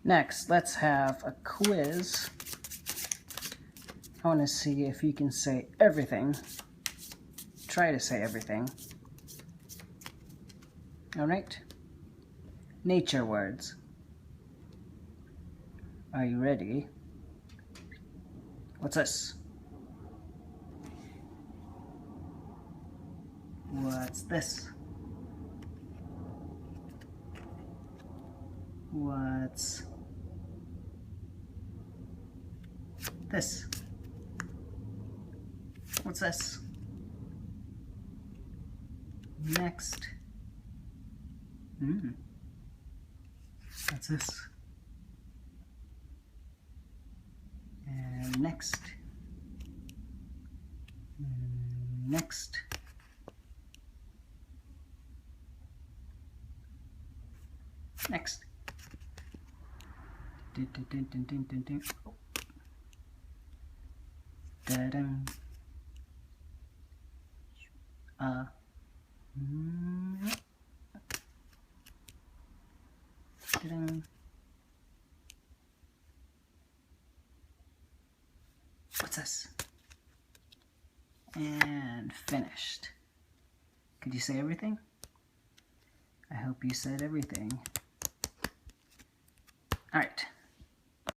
Next, let's have a quiz. I want to see if you can say everything. Try to say everything. Alright. Nature words. Are you ready? What's this? What's this? What's this? What's this? Next. What's this? And next. Next. Next. Oh. Da-dum. Da-dum. What's this? And finished. Could you say everything? I hope you said everything. All right.